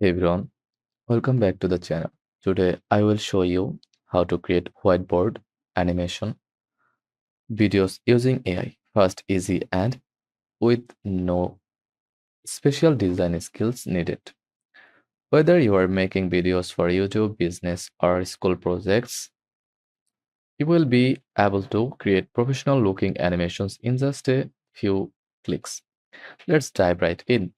Hey everyone, welcome back to the channel. Today I will show you how to create whiteboard animation videos using AI. Fast, easy, and with no special design skills needed. Whether you are making videos for YouTube, business, or school projects, you will be able to create professional looking animations in just a few clicks. Let's dive right in.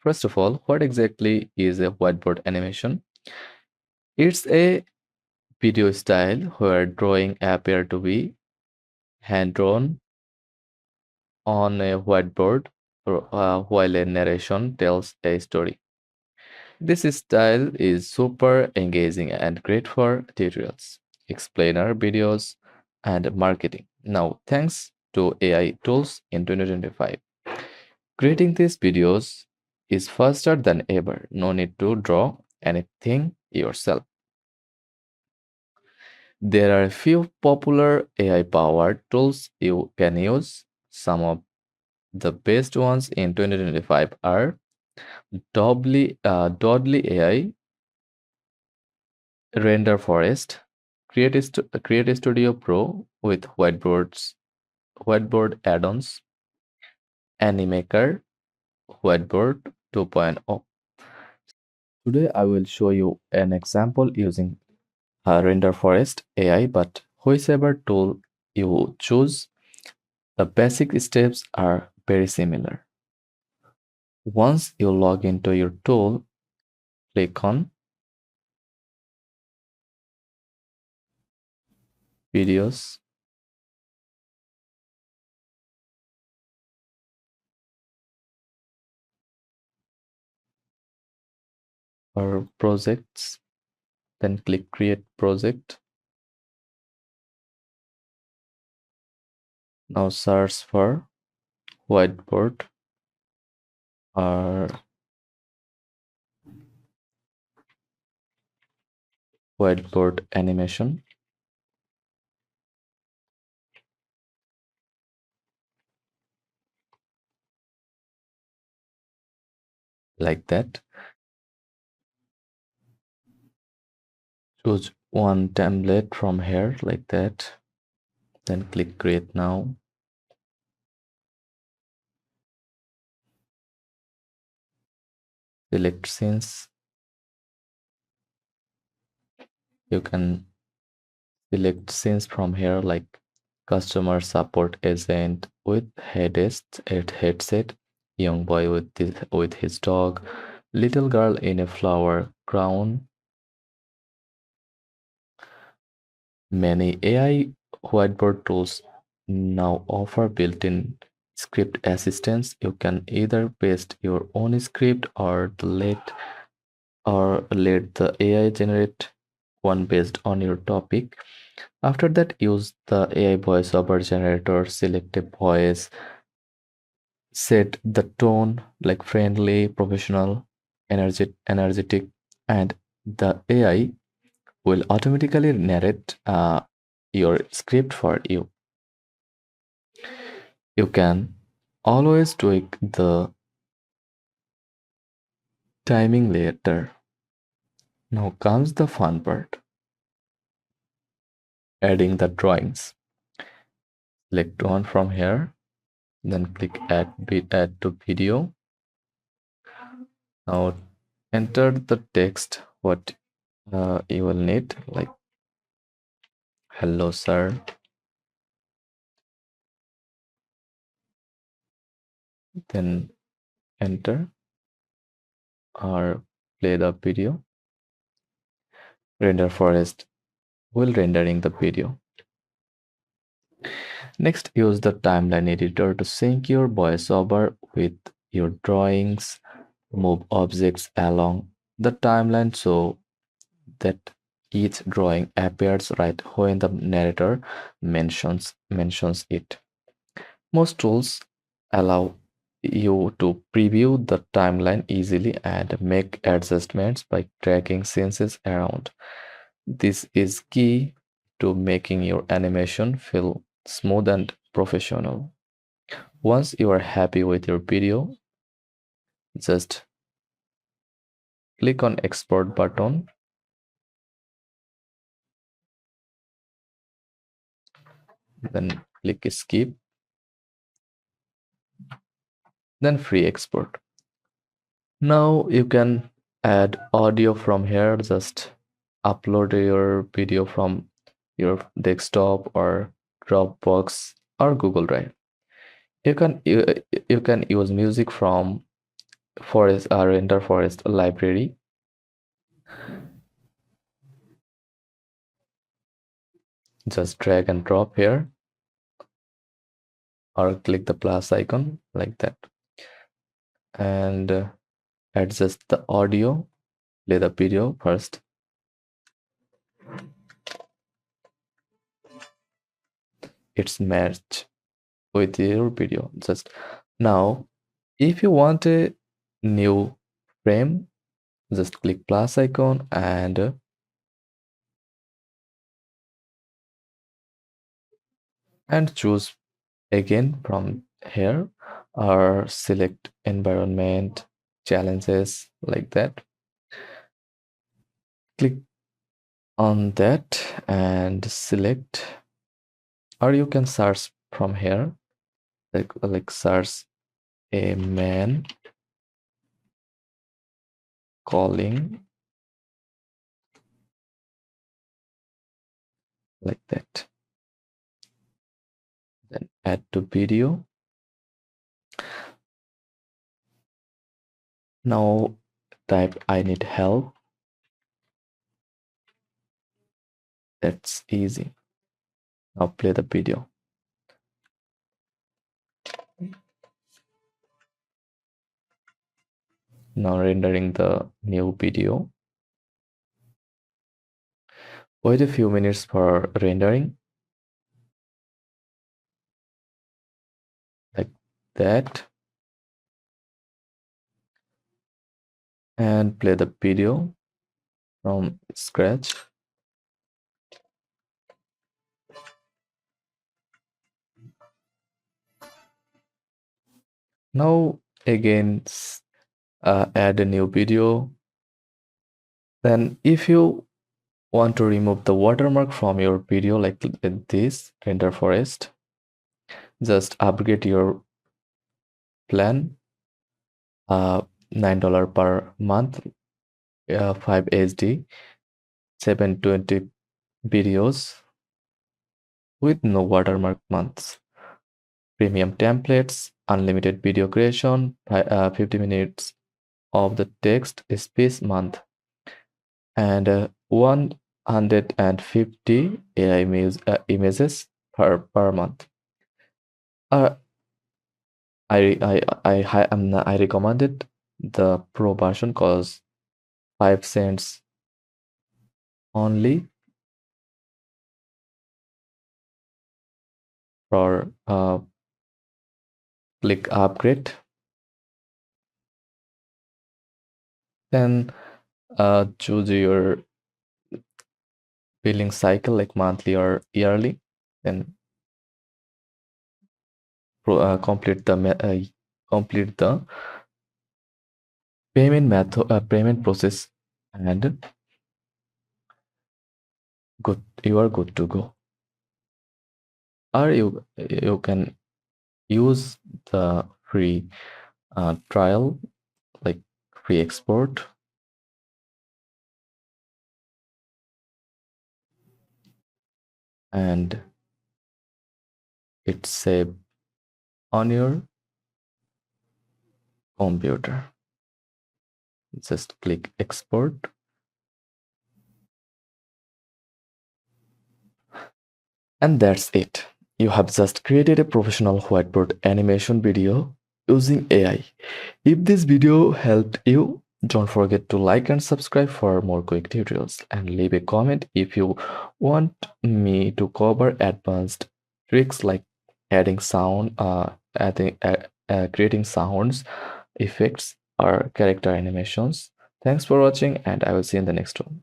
First of all, what exactly is a whiteboard animation? It's a video style where drawing appear to be hand drawn on a whiteboard while a narration tells a story. This style is super engaging and great for tutorials, explainer videos, and marketing. Now, thanks to AI tools in 2025, creating these videos is faster than ever. No need to draw anything yourself. There are a few popular AI-powered tools you can use. Some of the best ones in 2025 are Dodly AI, Render Forest, Create Studio Pro with whiteboard add-ons, Animaker, Whiteboard 2.0. Today I will show you an example using Render Forest AI, but whichever tool you choose, the basic steps are very similar. Once you log into your tool, click on Videos, or Projects, then click Create Project. Now search for Whiteboard or Whiteboard Animation, like that. Choose one template from here, like that. Then click Create Now. Select Scenes. You can select scenes from here, like customer support agent with headset, young boy with his dog, little girl in a flower crown. Many AI whiteboard tools now offer built-in script assistance. You can either paste your own script or let the AI generate one based on your topic. After that, use the AI voiceover generator, select a voice, set the tone like friendly, professional, energetic, and the AI will automatically narrate your script for you. You can always tweak the timing later. Now comes the fun part, adding the drawings. Select one from here, then click add to video. Now enter the text what you will need, like hello sir. Then enter or play the video. Render forest will rendering the video. Next, use the timeline editor to sync your voiceover with your drawings. Move objects along the timeline so that each drawing appears right when the narrator mentions it. Most tools allow you to preview the timeline easily and make adjustments by dragging scenes around. This is key to making your animation feel smooth and professional. Once you are happy with your video, just click on export button, then click skip, then free export. Now you can add audio from here. Just upload your video from your desktop or Dropbox or Google Drive. You can use music from Forest Render Forest library. Just drag and drop here or click the plus icon like that, and adjust the audio. Play the video first. It's matched with your video. Just now, if you want a new frame, just click plus icon and choose again from here, or select environment, challenges, like that. Click on that and select, or you can search from here, like search a man calling, like that, then add to video. Now type I need help. That's easy. Now play the video. Now rendering the new video. Wait a few minutes for rendering, like that, and play the video from scratch. Now again, add a new video. Then if you want to remove the watermark from your video, like this render forest, just upgrade your plan, $9 per month, 5 HD, 720 videos with no watermark months, premium templates, unlimited video creation, 50 minutes of the text space month, and 150 AI images per month. I recommended the pro version cause 5 cents only for click upgrade. Then choose your billing cycle, like monthly or yearly. Then complete the payment method, payment process, and you are good to go. Or you can use the free trial, like free export, and it's saved on your computer. Just click export. And that's it. You have just created a professional whiteboard animation video using AI. If this video helped you, don't forget to like and subscribe for more quick tutorials, and leave a comment if you want me to cover advanced tricks like adding sound, creating sounds, effects, or character animations. Thanks for watching, and I will see you in the next one.